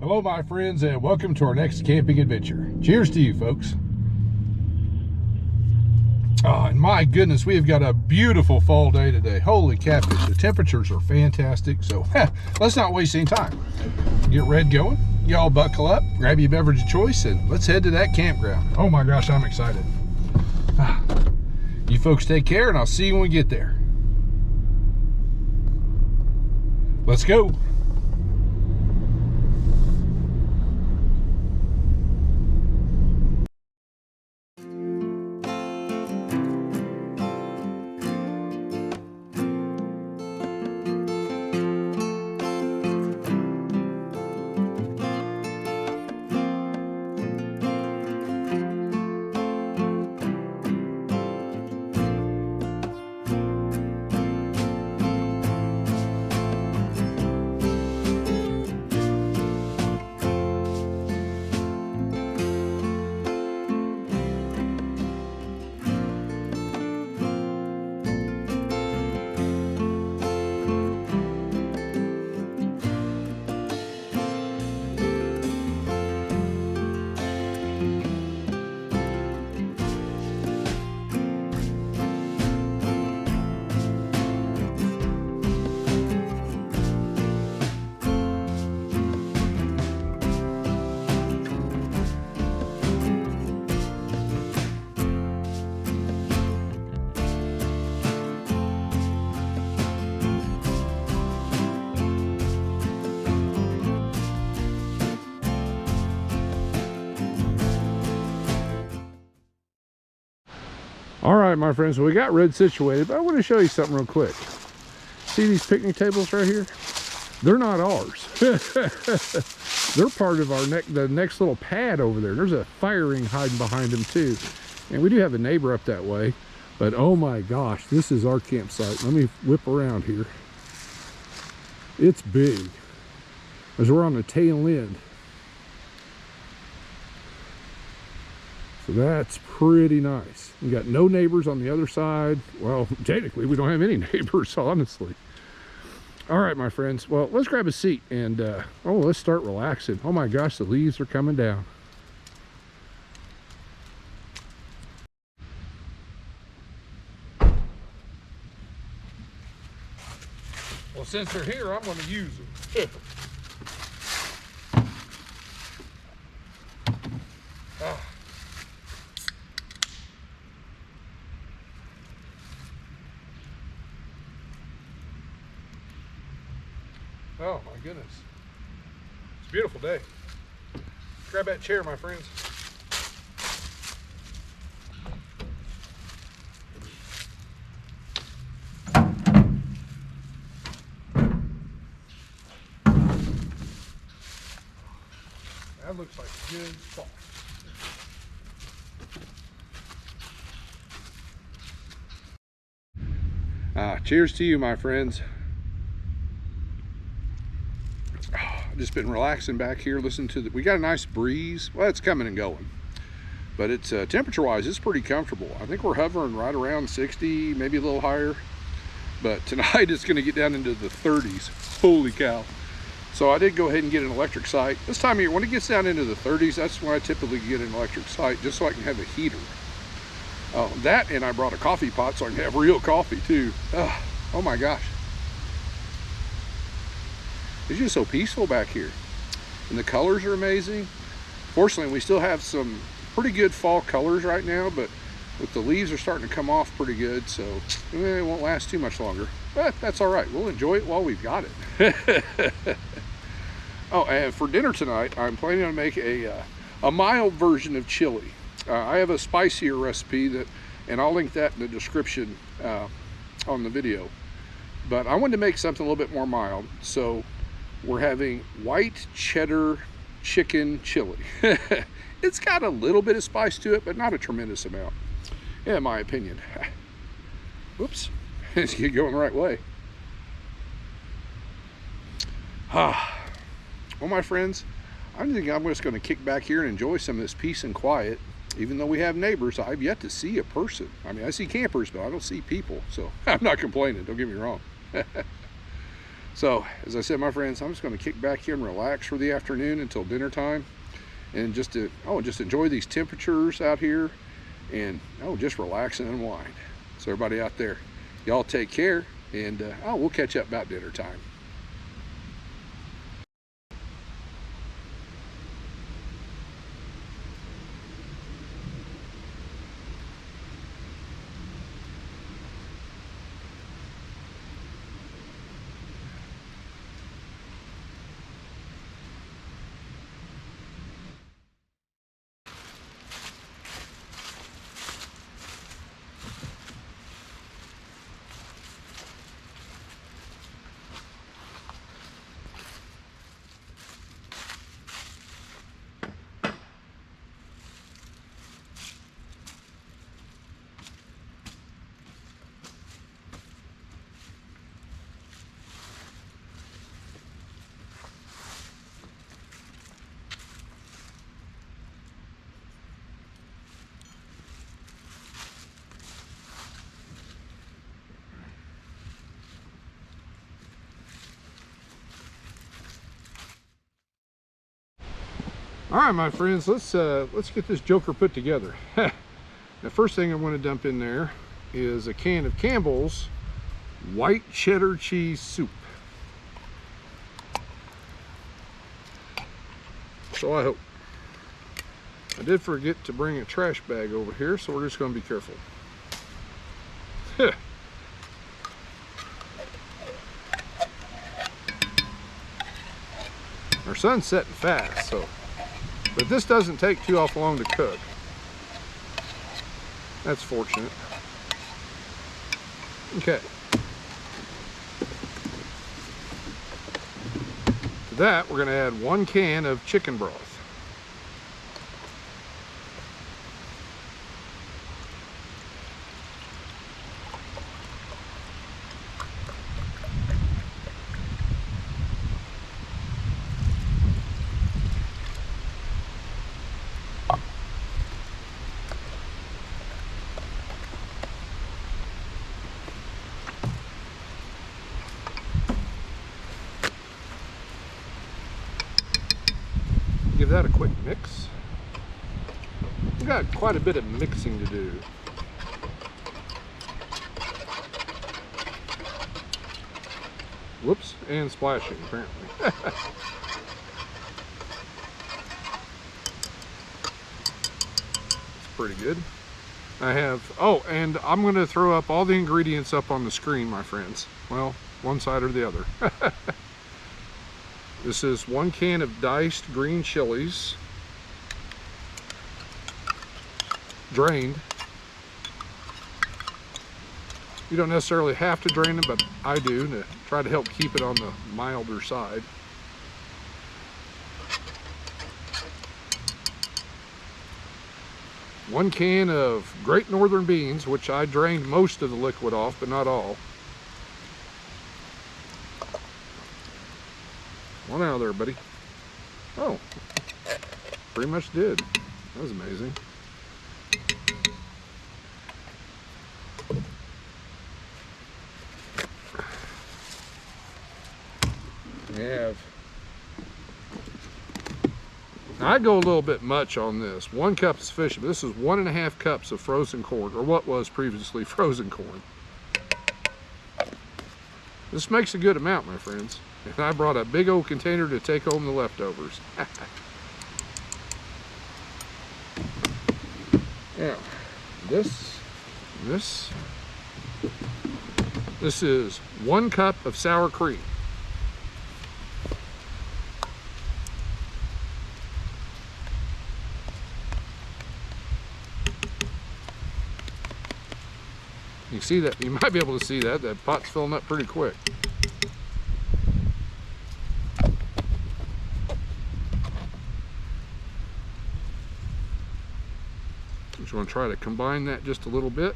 Hello my friends, and welcome to our next camping adventure. Cheers to you folks. Oh, and my goodness, we have got a beautiful fall day today. Holy catfish, the temperatures are fantastic. So let's not waste any time. Get red going, y'all buckle up, grab your beverage of choice, and let's head to that campground. Oh my gosh, I'm excited. You folks take care, and I'll see you when we get there. Let's go. All right, my friends, so we got red situated, but I want to show you something real quick. See these picnic tables right here? They're not ours. They're part of the next little pad over there. There's a fire ring hiding behind them too. And we do have a neighbor up that way, but oh my gosh, this is our campsite. Let me whip around here. It's big, as we're on the tail end. So that's pretty nice. We got no neighbors on the other side. Well, technically we don't have any neighbors, honestly. All right, my friends. Well, let's grab a seat and let's start relaxing. Oh my gosh, the leaves are coming down. Well, since they're here, I'm going to use them. Oh my goodness. It's a beautiful day. Grab that chair, my friends. That looks like a good spot. Cheers to you, my friends. Just been relaxing back here, listening to we got a nice breeze. Well, it's coming and going, but it's temperature wise, it's pretty comfortable. I think we're hovering right around 60, maybe a little higher, but tonight it's going to get down into the 30s. Holy cow. So I did go ahead and get an electric sight this time of year. When it gets down into the 30s, that's when I typically get an electric sight, just so I can have a heater. That, and I brought a coffee pot so I can have real coffee too. Oh my gosh. It's just so peaceful back here, and the colors are amazing. Fortunately, we still have some pretty good fall colors right now, but with the leaves are starting to come off pretty good, so it won't last too much longer, but that's all right. We'll enjoy it while we've got it. Oh, and for dinner tonight, I'm planning on making a mild version of chili. I have a spicier recipe and I'll link that in the description on the video, but I wanted to make something a little bit more mild, so we're having white cheddar chicken chili. It's got a little bit of spice to it, but not a tremendous amount, in my opinion. Whoops, it's going the right way. Well, my friends, I think I'm just going to kick back here and enjoy some of this peace and quiet. Even though we have neighbors, I've yet to see a person. I mean, I see campers, but I don't see people, so I'm not complaining, don't get me wrong. So, as I said, my friends, I'm just going to kick back here and relax for the afternoon until dinner time, and just enjoy these temperatures out here, and just relax and unwind. So everybody out there, y'all take care, and we'll catch up about dinner time. All right, my friends, let's get this joker put together. The first thing I'm going to dump in there is a can of Campbell's white cheddar cheese soup. So I hope. I did forget to bring a trash bag over here, so we're just going to be careful. Our sun's setting fast, but this doesn't take too awful long to cook. That's fortunate. Okay. To that, we're going to add 1 can of chicken broth. Give that a quick mix. We've got quite a bit of mixing to do. Whoops, and splashing apparently. It's pretty good. I have, and I'm going to throw up all the ingredients up on the screen, my friends. Well, one side or the other. This is 1 can of diced green chilies, drained. You don't necessarily have to drain them, but I do to try to help keep it on the milder side. One can of Great Northern beans, which I drained most of the liquid off, but not all. One out there, buddy. Oh, pretty much did. That was amazing. We have, now I go a little bit much on this. 1 cup is sufficient, but this is 1.5 cups of frozen corn, or what was previously frozen corn. This makes a good amount, my friends. And I brought a big old container to take home the leftovers. Now, this is 1 cup of sour cream. You see that? You might be able to see that. That pot's filling up pretty quick. Just want to try to combine that just a little bit.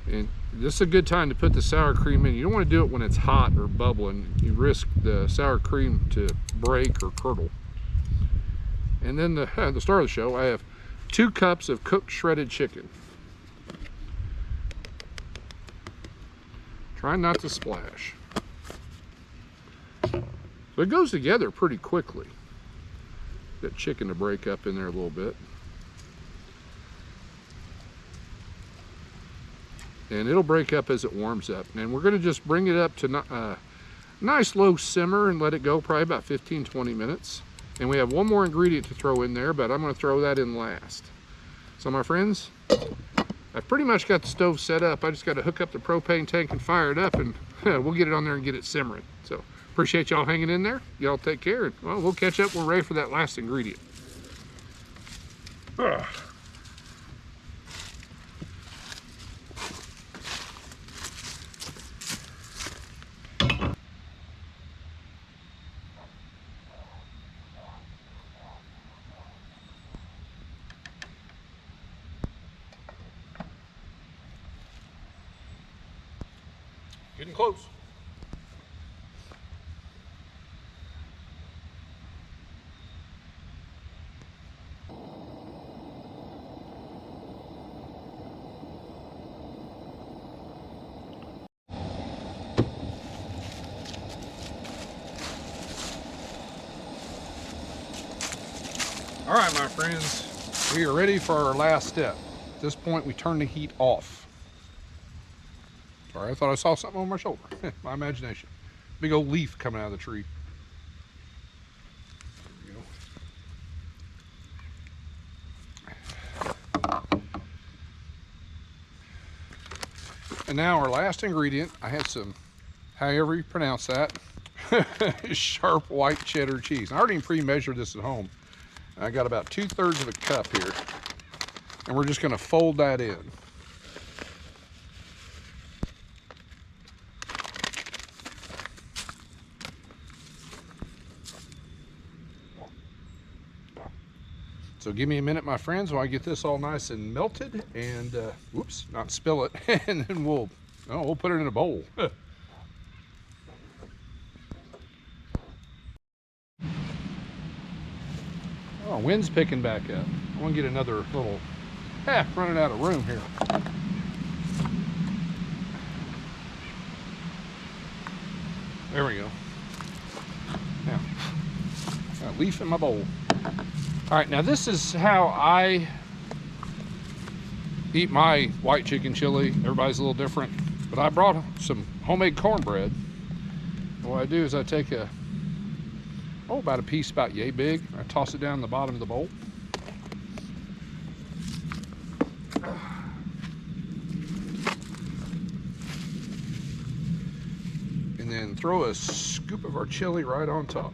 And this is a good time to put the sour cream in. You don't want to do it when it's hot or bubbling. You risk the sour cream to break or curdle. And then the start of the show, I have 2 cups of cooked shredded chicken. Try not to splash. So it goes together pretty quickly. Got chicken to break up in there a little bit. And it'll break up as it warms up. And we're gonna just bring it up to nice low simmer and let it go probably about 15-20 minutes. And we have one more ingredient to throw in there, but I'm gonna throw that in last. So my friends, I've pretty much got the stove set up. I just gotta hook up the propane tank and fire it up, and we'll get it on there and get it simmering. So appreciate y'all hanging in there. Y'all take care, and well, we'll catch up when we're ready for that last ingredient. Ugh. Getting close. All right, my friends, we are ready for our last step. At this point, we turn the heat off. Sorry, I thought I saw something on my shoulder. My imagination. Big old leaf coming out of the tree. There we go. And now our last ingredient, I have some, however you pronounce that, sharp white cheddar cheese. I already pre-measured this at home. I got about 2/3 of a cup here. And we're just gonna fold that in. So give me a minute, my friends, while I get this all nice and melted, and whoops, not spill it, and then we'll put it in a bowl. Oh, wind's picking back up. I want to get another little, running out of room here. There we go. Now, got a leaf in my bowl. All right, now this is how I eat my white chicken chili. Everybody's a little different, but I brought some homemade cornbread. What I do is I take about a piece about yay big. I toss it down the bottom of the bowl. And then throw a scoop of our chili right on top.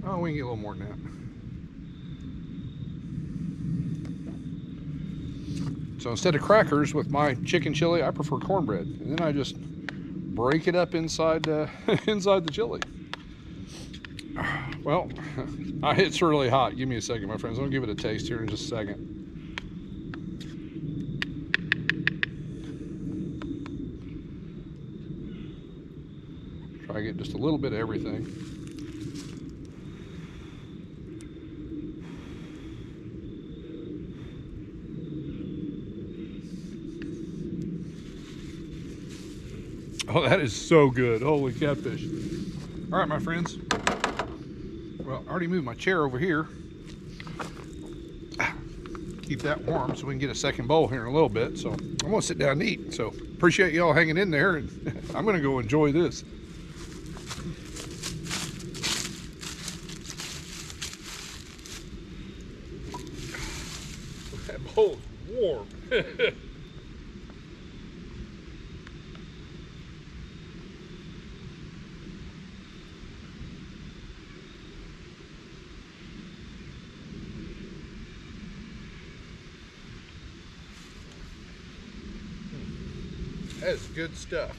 Oh, we can get a little more than that. So instead of crackers with my chicken chili, I prefer cornbread. And then I just break it up inside inside the chili. Well, it's really hot. Give me a second, my friends. I'll give it a taste here in just a second. Try to get just a little bit of everything. Oh, that is so good. Holy catfish. All right, my friends. Well, I already moved my chair over here. Keep that warm so we can get a second bowl here in a little bit. So I'm going to sit down and eat. So appreciate y'all hanging in there, and I'm going to go enjoy this. That bowl's warm. That is good stuff.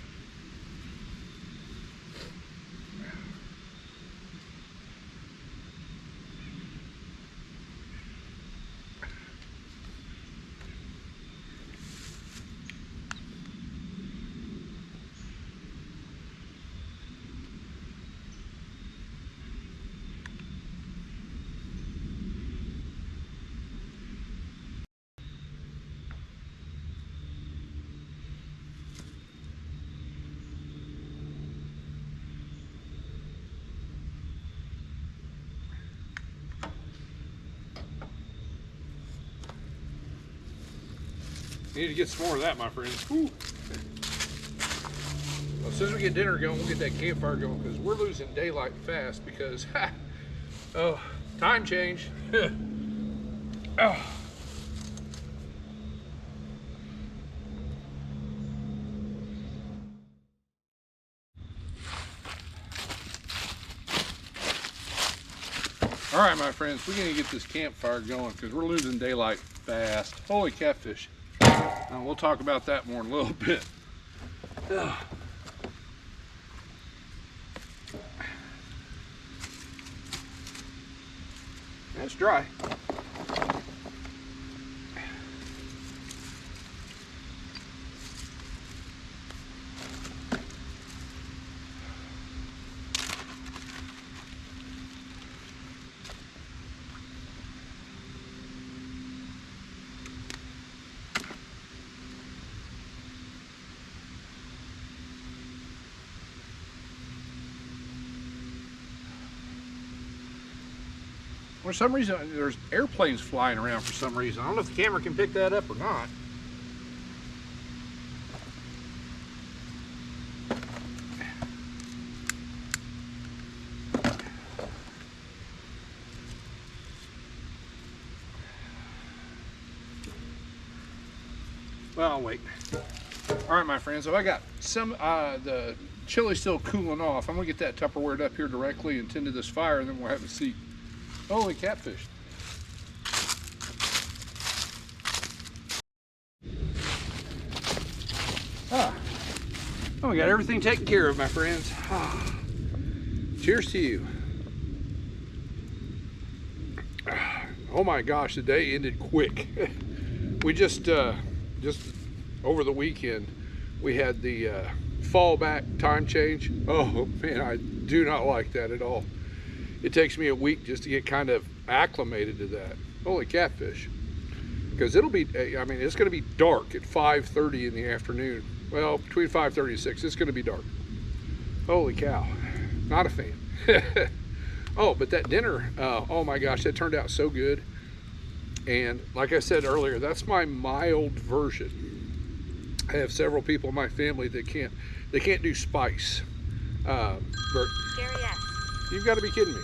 Need to get some more of that, my friends. Whew. Well, as soon as we get dinner going, we'll get that campfire going because we're losing daylight fast because, oh, time change. Oh. All right, my friends, we're gonna get this campfire going because we're losing daylight fast. Holy catfish. We'll talk about that more in a little bit. Ugh. That's dry. For some reason, there's airplanes flying around for some reason. I don't know if the camera can pick that up or not. Well, I'll wait. All right, my friends, so I got some, the chili's still cooling off. I'm gonna get that Tupperware up here directly and tend to this fire, and then we'll have a seat. Holy catfish. Oh, we got everything taken care of, my friends. Cheers to you. Oh my gosh, the day ended quick. We just over the weekend, we had the fallback time change. Oh man, I do not like that at all. It takes me a week just to get kind of acclimated to that. Holy catfish. Because it'll be, I mean, it's going to be dark at 5:30 in the afternoon. Well, between 5:30 and 6, it's going to be dark. Holy cow. Not a fan. Oh, but that dinner, oh my gosh, that turned out so good. And like I said earlier, that's my mild version. I have several people in my family that can't do spice. You've got to be kidding me.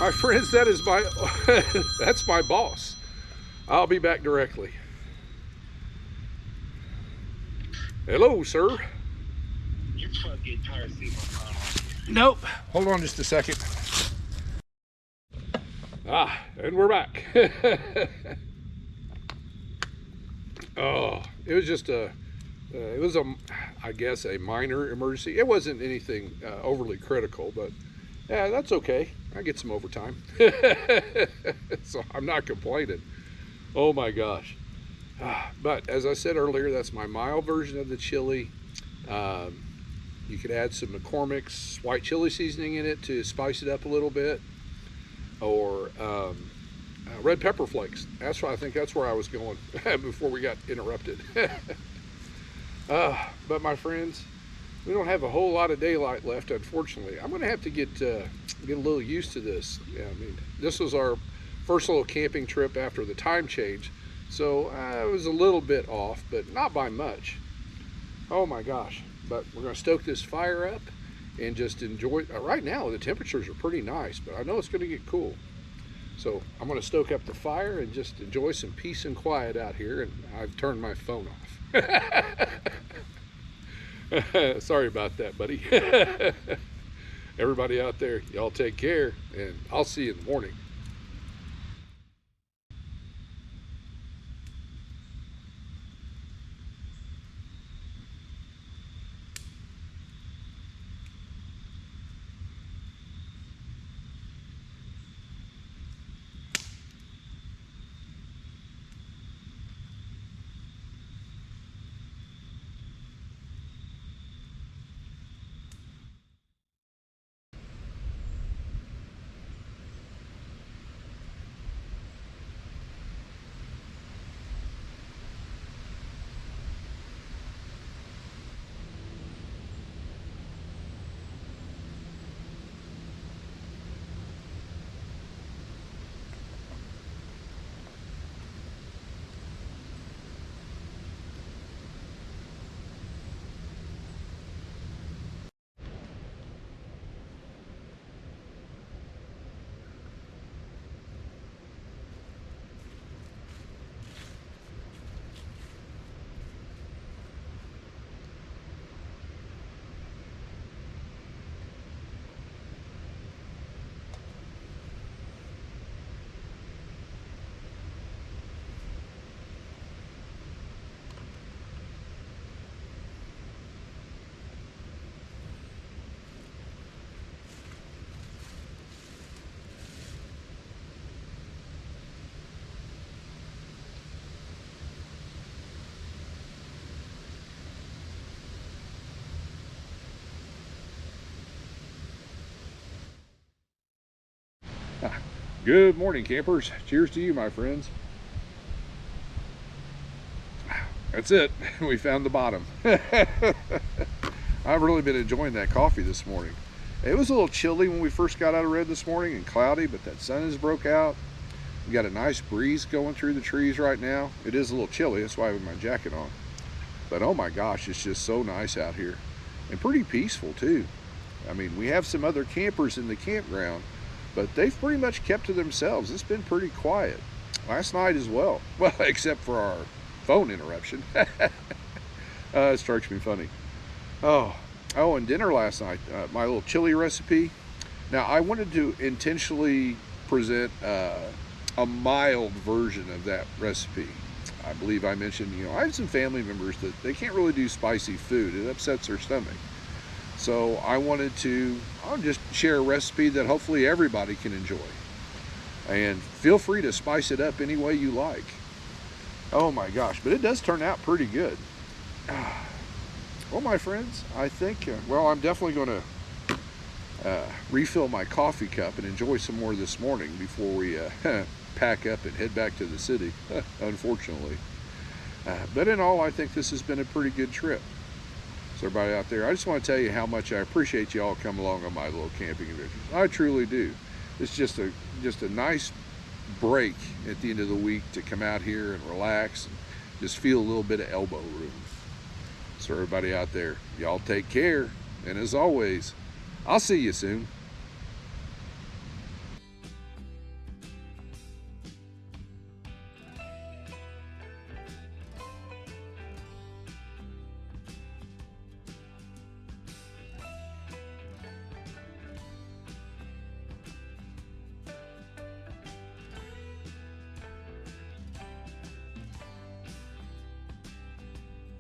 My friends, that is my, that's my boss. I'll be back directly. Hello, sir. Your truck getting tired of seeing my car. Nope. Hold on just a second. And we're back. Oh, it was just I guess a minor emergency. It wasn't anything overly critical, but yeah, that's okay. I get some overtime. So I'm not complaining. Oh my gosh. But as I said earlier, that's my mild version of the chili. You could add some McCormick's white chili seasoning in it to spice it up a little bit, or red pepper flakes. That's why I think that's where I was going before we got interrupted. But my friends, we don't have a whole lot of daylight left, unfortunately. I'm going to have to get a little used to this. Yeah, I mean, this was our first little camping trip after the time change, so it was a little bit off, but not by much. Oh my gosh. But we're going to stoke this fire up and just enjoy. Right now, the temperatures are pretty nice, but I know it's going to get cool. So I'm going to stoke up the fire and just enjoy some peace and quiet out here. And I've turned my phone off. Sorry about that, buddy. Everybody out there, y'all take care, and I'll see you in the morning. Good morning, campers. Cheers to you, my friends. That's it. We found the bottom. I've really been enjoying that coffee this morning. It was a little chilly when we first got out of red this morning and cloudy, but that sun has broke out. We got a nice breeze going through the trees right now. It is a little chilly, that's why I have my jacket on. But oh my gosh, it's just so nice out here. And pretty peaceful too. I mean, we have some other campers in the campground, but they've pretty much kept to themselves. It's been pretty quiet. Last night as well. Well, except for our phone interruption. It strikes me funny. Oh, and dinner last night, my little chili recipe. Now, I wanted to intentionally present a mild version of that recipe. I believe I mentioned, I have some family members that they can't really do spicy food. It upsets their stomach. So I wanted to, I'll just share a recipe that hopefully everybody can enjoy. And feel free to spice it up any way you like. Oh my gosh, but it does turn out pretty good. Well, my friends, I think, I'm definitely going to refill my coffee cup and enjoy some more this morning before we pack up and head back to the city, unfortunately. But in all, I think this has been a pretty good trip. So everybody out there, I just want to tell you how much I appreciate you all coming along on my little camping adventures. I truly do. It's just a nice break at the end of the week to come out here and relax and just feel a little bit of elbow room. So everybody out there, y'all take care. And as always, I'll see you soon.